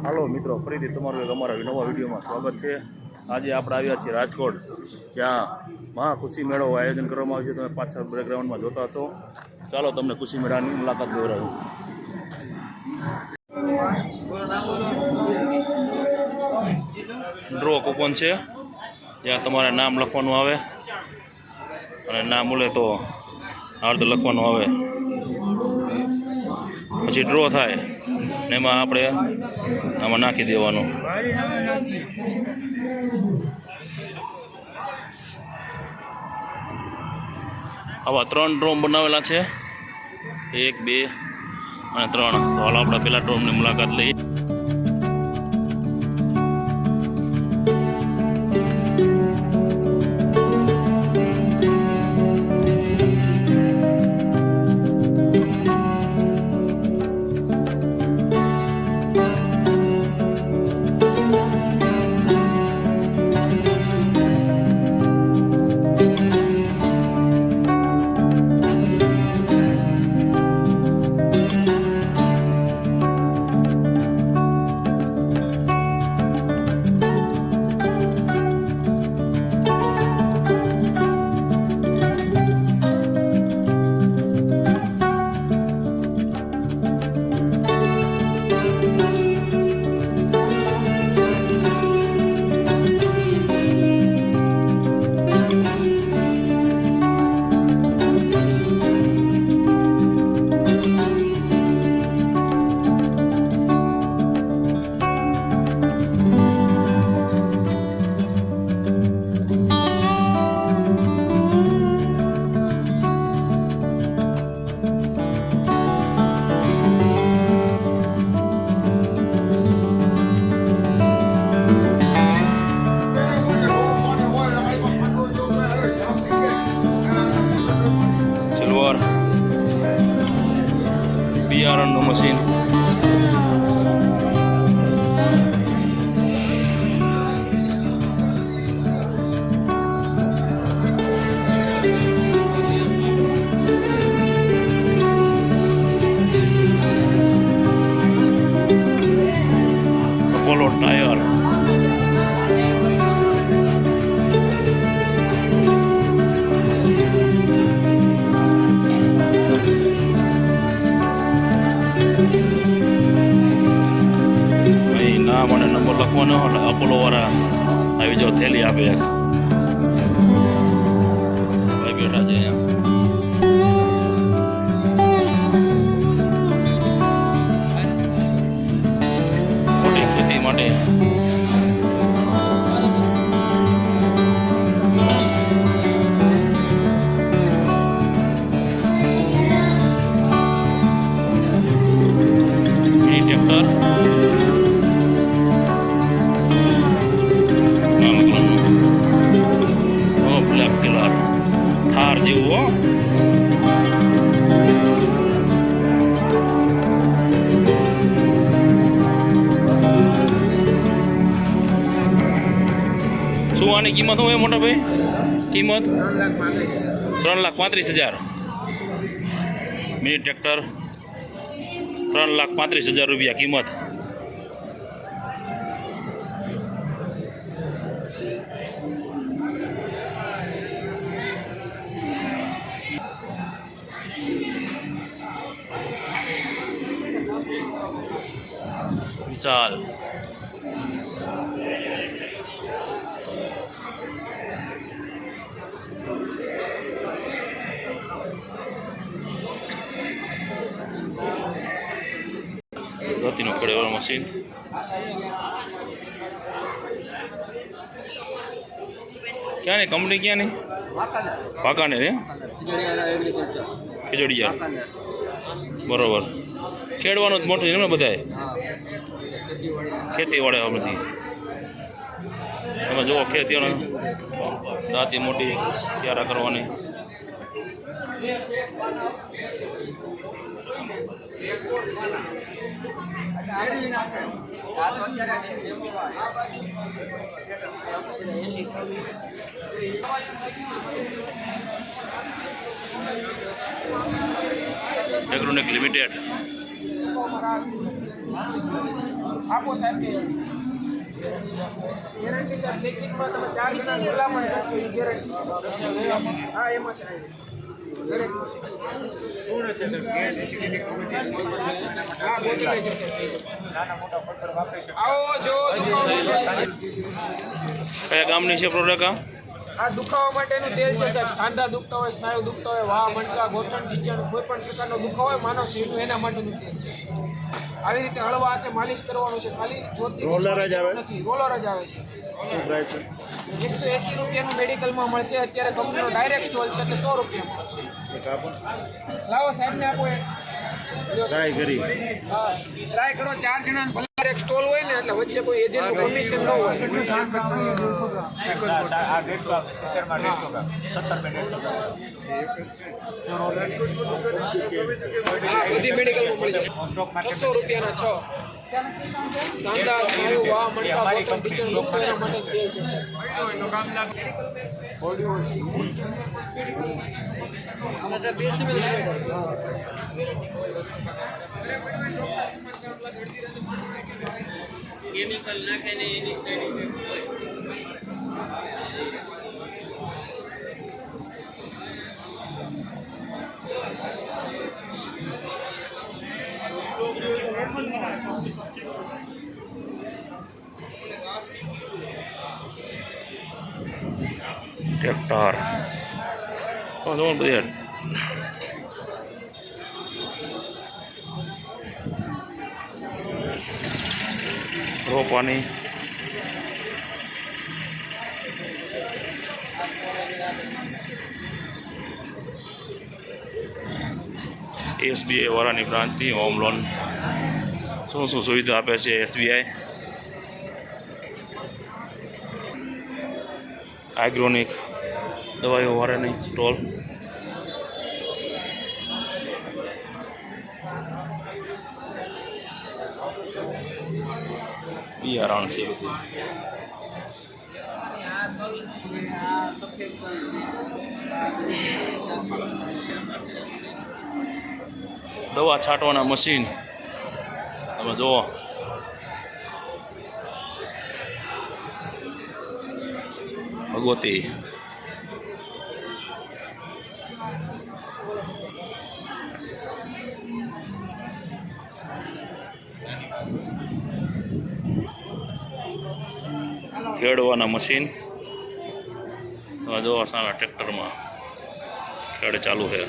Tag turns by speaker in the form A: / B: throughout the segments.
A: હાલો મિત્રો, ફરીથી તમારું એક અમારા નવા વિડીયોમાં સ્વાગત છે। આજે આપણે આવ્યા છીએ રાજકોટ, જ્યાં મહાખુશી મેળો આયોજન કરવામાં આવ્યું છે। તમે પાછળ બેકગ્રાઉન્ડમાં જોતા છો। ચાલો તમને ખુશી મેળાની મુલાકાત લેવડાવું। ડ્રો કૂપન છે, જ્યાં તમારે નામ લખવાનું આવે અને નામ મળે તો અર્ધ લખવાનું આવે, પછી ડ્રો થાય ને એમાં આપણે આમાં નાખી દેવાનું। આવા 3 ડ્રોમ બનાવેલા છે, 1, 2 અને 3। તો હાલ આપણે પેલા ડ્રોમની મુલાકાત લઈએ। બિયારણનું મશીન, અપોલો ટાયર, નામ અને નંબર લખવાનો એટલે અપોલો વાળા આવી જાવ, થેલી આપે। ભાઈ બેઠા છે મોટી ખેતી માટે મિની ટ્રેક્ટર, થાર જેવું। શું આની કિંમત હોય મોટા ભાઈ? કિંમત 3,35,000। મિની ટ્રેક્ટર 3,35,000 રૂપિયા કિંમત। વિશાલ ધોતીનો કડેવાળો મશીન, ક્યાંની કંપની? ક્યાંની? વાંકાનેર રે, ખીજડીયા, બરોબર। ખેડવાનું જ મોટું છે ને બધાએ, ખેતીવાડી બધી। તમે જુઓ ખેતીઓને દાંતી મોટી ક્યારા કરવાની। એગ્રોનિક લિમિટેડ।
B: આપો સાહેબ કે ગેરંટી સાહેબ લેખિતમાં તમે 4 જણા ભલામણ કરશો એ ગેરંટી હા એમાં સાહેબ દરેક હા ગોતી લે છે આવો જો
A: કયા ગામની છે પ્રોડક્ટ
B: આ દુખાવા માટેનું તેલ છે સાહેબ સાંધા દુખતા હોય સ્નાયુ દુખતા હોય વાહ મણકા ગોઠણ ખીચણ કોઈ પણ પ્રકારનો દુખાવો હોય માનવ શરીરનું એના માટેનું તેલ છે આવી રીતે હળવા હાથે માલિશ કરવાનું છે ખાલી જોરથી રોલર જ આવે નથી રોલર જ આવે છે 180 રૂપિયાનું મેડિકલમાં મળશે અત્યારે કંપનીનો ડાયરેક્ટ સ્ટોલ છે એટલે 100 રૂપિયામાં મળશે લાવો સાહેબને આપો ટ્રાય કરી હા ટ્રાય કરો 4 જણાને ભલે એક સ્ટોલ હોય ને એટલે વચ્ચે કોઈ એજન્ટનું કમિશન ન હોય આ 150 આવશે 70 માં 150 70 માં 150 બધી મેડિકલમાં મળી જશે 200 રૂપિયાના 6 સાંધા સ્નાયુ વાહ મણકા ગોઠણ ખીચણ દુખવા માટે તેલ છે अच्छा 20 मिनट केमिकल नाखे ने एनी साइड
A: ટ્રેક્ટર જોવાનું બધે રોપવાની SBI વાળાની બ્રાન્ચથી હોમ લોન શું શું સુવિધા આપે છે SBI આર્ગેનિક દવાઈઓ વાળાની સ્ટોલ બિયારણ છે બધું દવા છાંટવાના મશીન તમે જુઓ ભગવતી ખેડવાના મશીન જો સામે ટ્રેક્ટરમાં ખેડ ચાલુ છે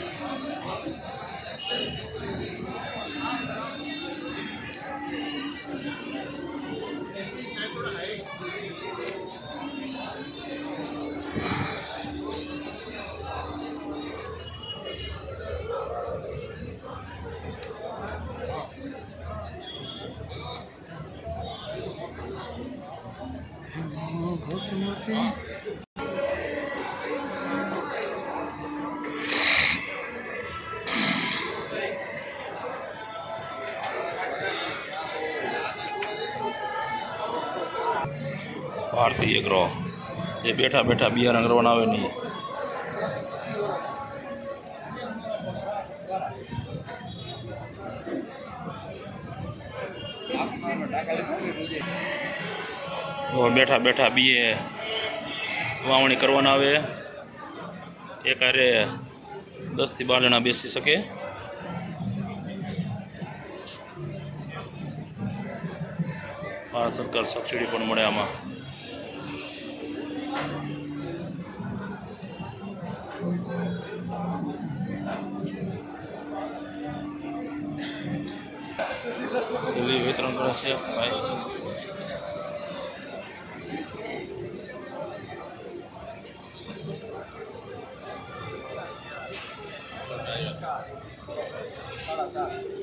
A: ભારતીય ગ્રહ જે બેઠા બેઠા બિયારણ કરવાના આવે નહીં બેઠા બેઠા બીએ વાવણી કરવાના આવે એક હારે 10 થી 12 જણા બેસી શકે ભારત સરકાર સબસિડી પણ મળે આમાં વિતરણ કરે છે ભાઈ
B: સાડા 7